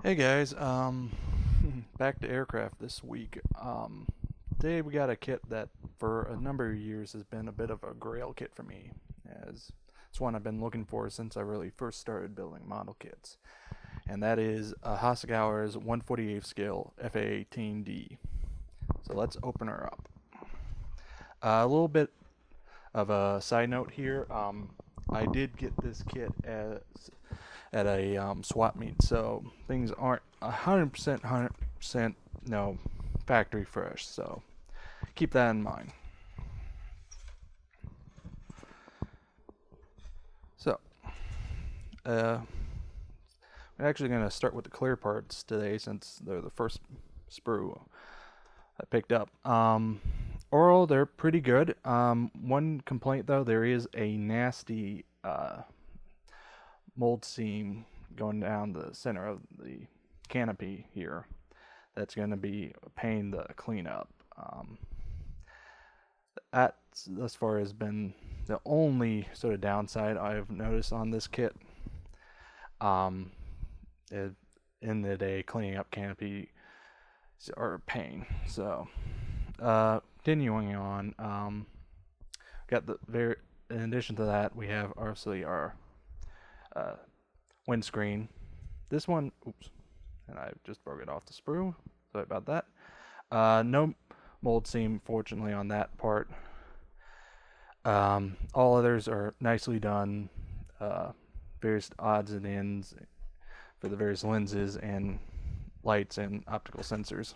Hey guys, back to aircraft this week. Today we got a kit that for a number of years has been a bit of a grail kit for me, as it's one I've been looking for since I really first started building model kits, and that is a Hasegawa's 1/48 scale F-A-18D. So let's open her up. A little bit of a side note here. I did get this kit at a swap meet, so things aren't 100% no factory fresh. So keep that in mind. So uh, we're actually going to start with the clear parts today since they're the first sprue I picked up. Oral, they're pretty good. One complaint though, there is a nasty mold seam going down the center of the canopy here. That's going to be a pain to clean up. That thus far has been the only sort of downside I've noticed on this kit. Um, it, in the day, cleaning up canopy are a pain. So, continuing on, got the very. In addition to that, we have obviously our uh, windscreen. This one, oops, and I just broke it off the sprue. Sorry about that. No mold seam, fortunately, on that part. All others are nicely done. Uh, Various odds and ends for the various lenses and lights and optical sensors.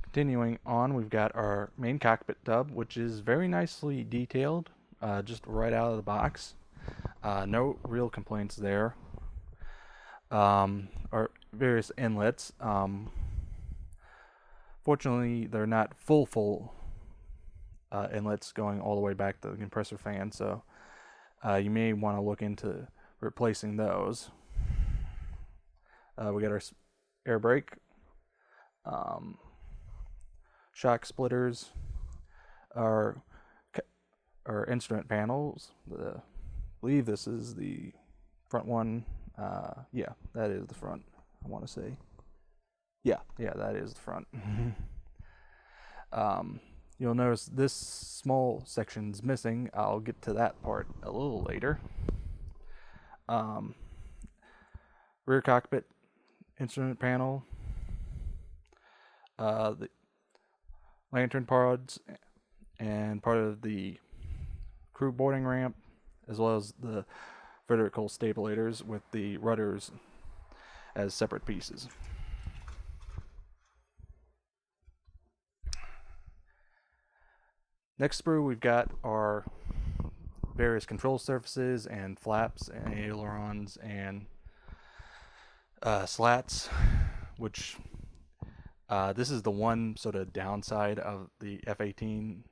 Continuing on, we've got our main cockpit tub, which is very nicely detailed, just right out of the box. No real complaints there. Our various inlets. Fortunately, they're not full inlets going all the way back to the compressor fan, so you may want to look into replacing those. We got our air brake, um, shock splitters, our our instrument panels. I believe this is the front one. Yeah, that is the front. I want to say. Yeah, that is the front. um, you'll notice this small section's missing. I'll get to that part a little later. Um, Rear cockpit instrument panel, the lantern pods, and part of the crew boarding ramp, as well as the vertical stabilators with the rudders as separate pieces. Next sprue, we've got our various control surfaces and flaps and ailerons and slats, which this is the one sort of downside of the F-18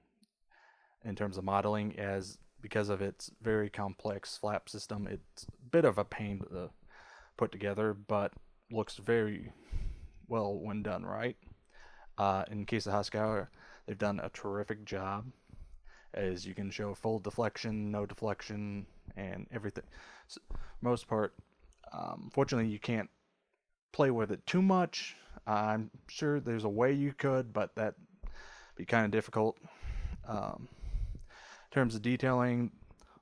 in terms of modeling, as because of its very complex flap system, it's a bit of a pain to put together, but looks very well when done right. In case of Hasegawa, they've done a terrific job, as you can show full deflection, no deflection, and everything. So, most part, fortunately, you can't play with it too much. I'm sure there's a way you could, but that'd be kind of difficult. In terms of detailing,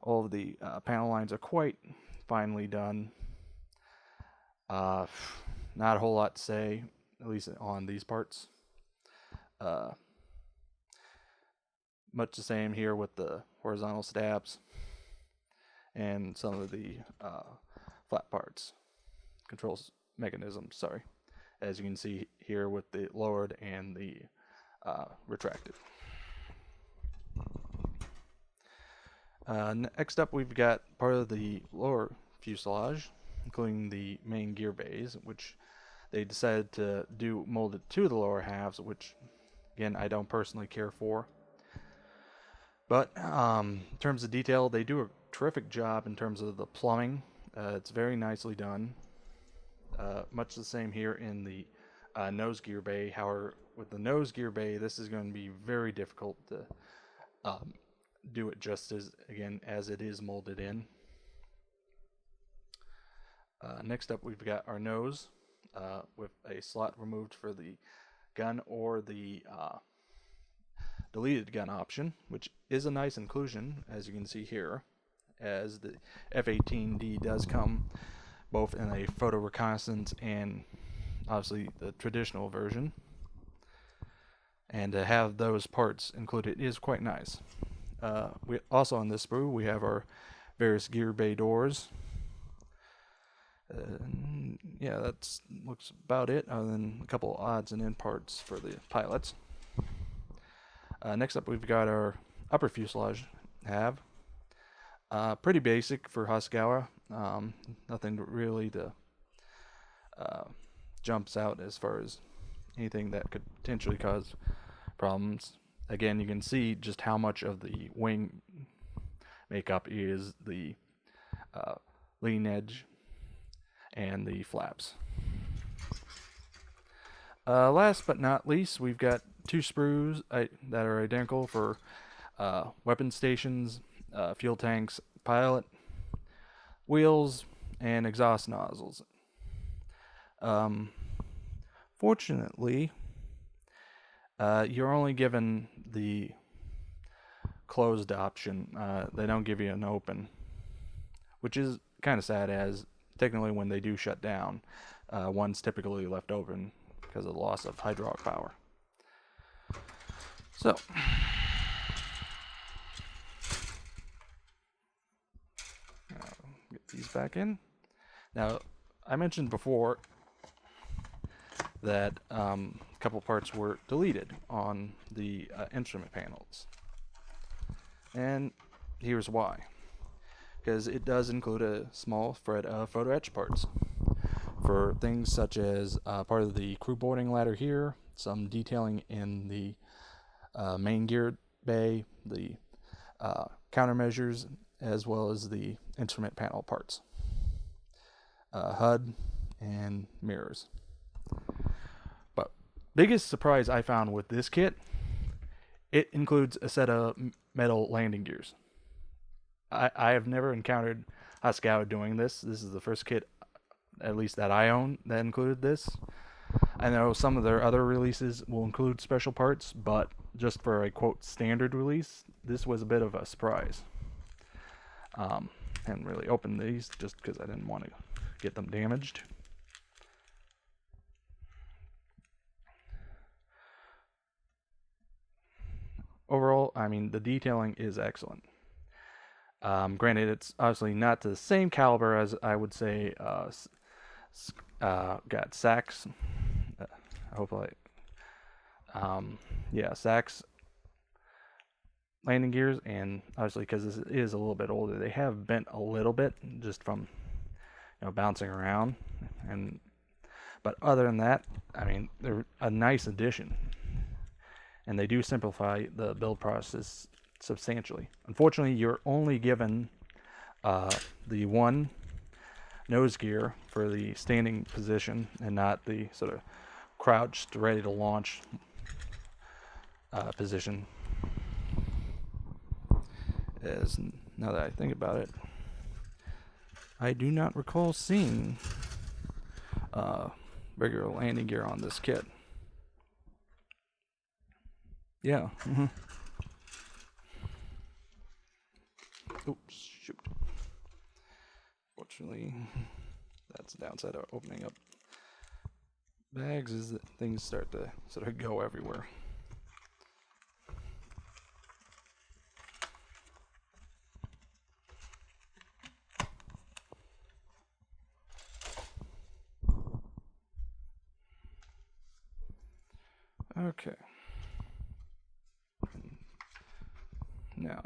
all of the panel lines are quite finely done. Uh, Not a whole lot to say, at least on these parts. Uh, Much the same here with the horizontal stabs and some of the flat parts, controls mechanisms, sorry, as you can see here with the lowered and the retracted. Next up, we've got part of the lower fuselage, including the main gear bays, which they decided to do molded to the lower halves, which again I don't personally care for. But in terms of detail, they do a terrific job in terms of the plumbing. It's very nicely done. Much the same here in the nose gear bay. However, with the nose gear bay, this is going to be very difficult to um, do it just as again as it is molded in. Next up, we've got our nose with a slot removed for the gun or the deleted gun option, which is a nice inclusion, as you can see here, as the F-18D does come both in a photo reconnaissance and obviously the traditional version. And to have those parts included is quite nice. We also on this sprue we have our various gear bay doors. Yeah, that looks about it, other than a couple odds and end parts for the pilots. Next up, we've got our upper fuselage nav. Pretty basic for Hasegawa. Nothing really to jumps out as far as anything that could potentially cause problems. Again, you can see just how much of the wing makeup is the leading edge and the flaps. Last but not least, we've got two sprues that are identical for weapon stations, fuel tanks, pilot, wheels, and exhaust nozzles. Fortunately, you're only given the closed option. They don't give you an open, which is kind of sad, as technically when they do shut down, one's typically left open because of the loss of hydraulic power. So, get these back in. Now, I mentioned before that a couple parts were deleted on the instrument panels. And here's why. Because it does include a small spread of photo etch parts for things such as part of the crew boarding ladder here, some detailing in the main gear bay, the countermeasures, as well as the instrument panel parts, HUD, and mirrors. But biggest surprise I found with this kit, it includes a set of metal landing gears. I have never encountered Hasegawa doing this. This is the first kit, at least that I own, that included this. I know some of their other releases will include special parts, but just for a quote standard release, this was a bit of a surprise. Hadn't really opened these just because I didn't want to get them damaged. Overall, I mean, the detailing is excellent. Granted, it's obviously not the same caliber as I would say got Sachs. Hopefully, yeah, Sachs landing gears, and obviously because this is a little bit older, they have bent a little bit just from bouncing around, but other than that, I mean, they're a nice addition, and they do simplify the build process substantially. Unfortunately, you're only given the one nose gear for the standing position and not the sort of crouched, ready to launch position. As now that I think about it, I do not recall seeing regular landing gear on this kit. Yeah. Oops, shoot. Fortunately, that's the downside of opening up bags, is that things start to sort of go everywhere. Okay. Now,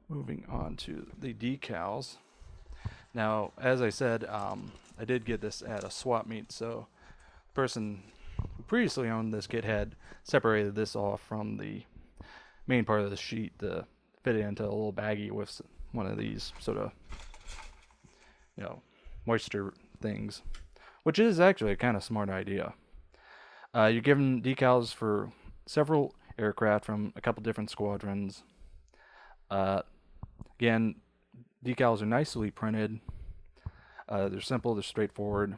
moving on to the decals. Now, as I said, I did get this at a swap meet, so the person who previously owned this kit had separated this off from the main part of the sheet to fit it into a little baggie with one of these sort of, moisture things, which is actually a kind of smart idea. You're given decals for several aircraft from a couple different squadrons. Again, decals are nicely printed. They're simple, they're straightforward,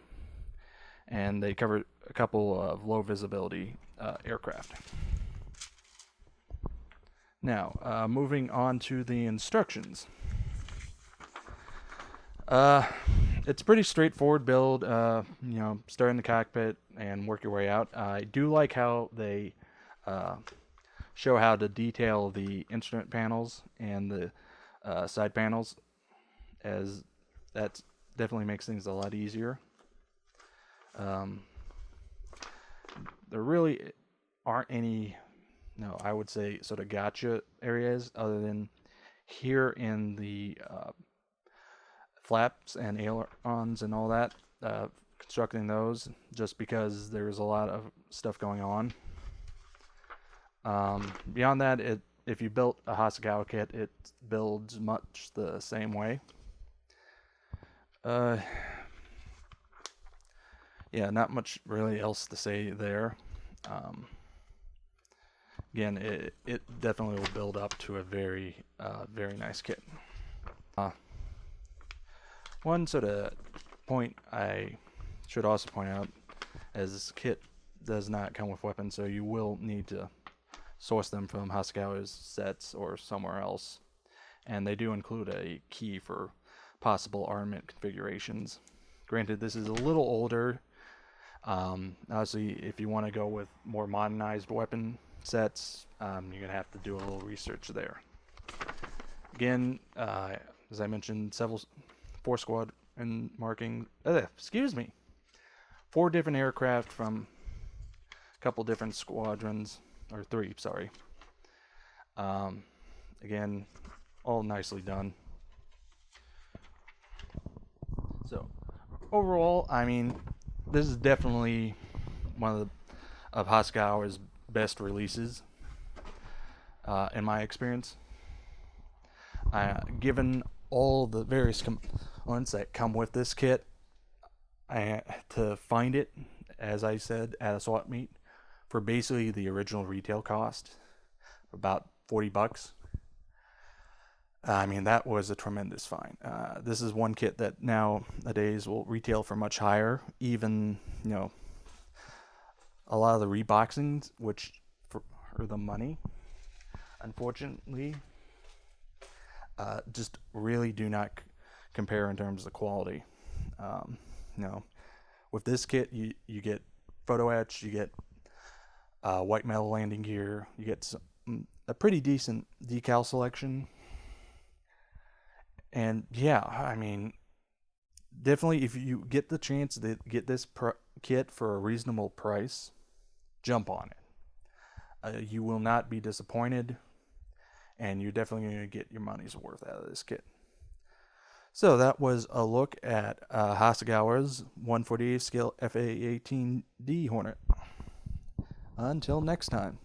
and they cover a couple of low visibility aircraft. Now, moving on to the instructions. It's a pretty straightforward build. Start in the cockpit and work your way out. I do like how they show how to detail the instrument panels and the side panels, as that definitely makes things a lot easier. There really aren't any, no, I would say sort of gotcha areas other than here in the flaps and ailerons and all that, constructing those, just because there's a lot of stuff going on. Beyond that, if you built a Hasegawa kit, it builds much the same way. Yeah, not much really else to say there. Again, it definitely will build up to a very nice kit. One sort of point I should also point out, as this kit does not come with weapons, so you will need to source them from Hasegawa's sets or somewhere else. And they do include a key for possible armament configurations. Granted, this is a little older. Obviously, if you want to go with more modernized weapon sets, you're going to have to do a little research there. Again, as I mentioned, four squad and marking, 4 different aircraft from a couple different squadrons, or 3, sorry. Again, all nicely done. So, overall, I mean, this is definitely one of Hasegawa's best releases, in my experience. Given all the various components that come with this kit, to find it, as I said, at a swap meet for basically the original retail cost, about $40. I mean, that was a tremendous find. This is one kit that nowadays will retail for much higher. Even, a lot of the reboxings, which for the money, unfortunately, just really do not compare in terms of quality. With this kit, you get photo etch, you get white metal landing gear, you get a pretty decent decal selection. And yeah, I mean, definitely if you get the chance to get this kit for a reasonable price, jump on it. You will not be disappointed, and you're definitely going to get your money's worth out of this kit. So that was a look at Hasegawa's 148 scale FA-18D Hornet. Until next time.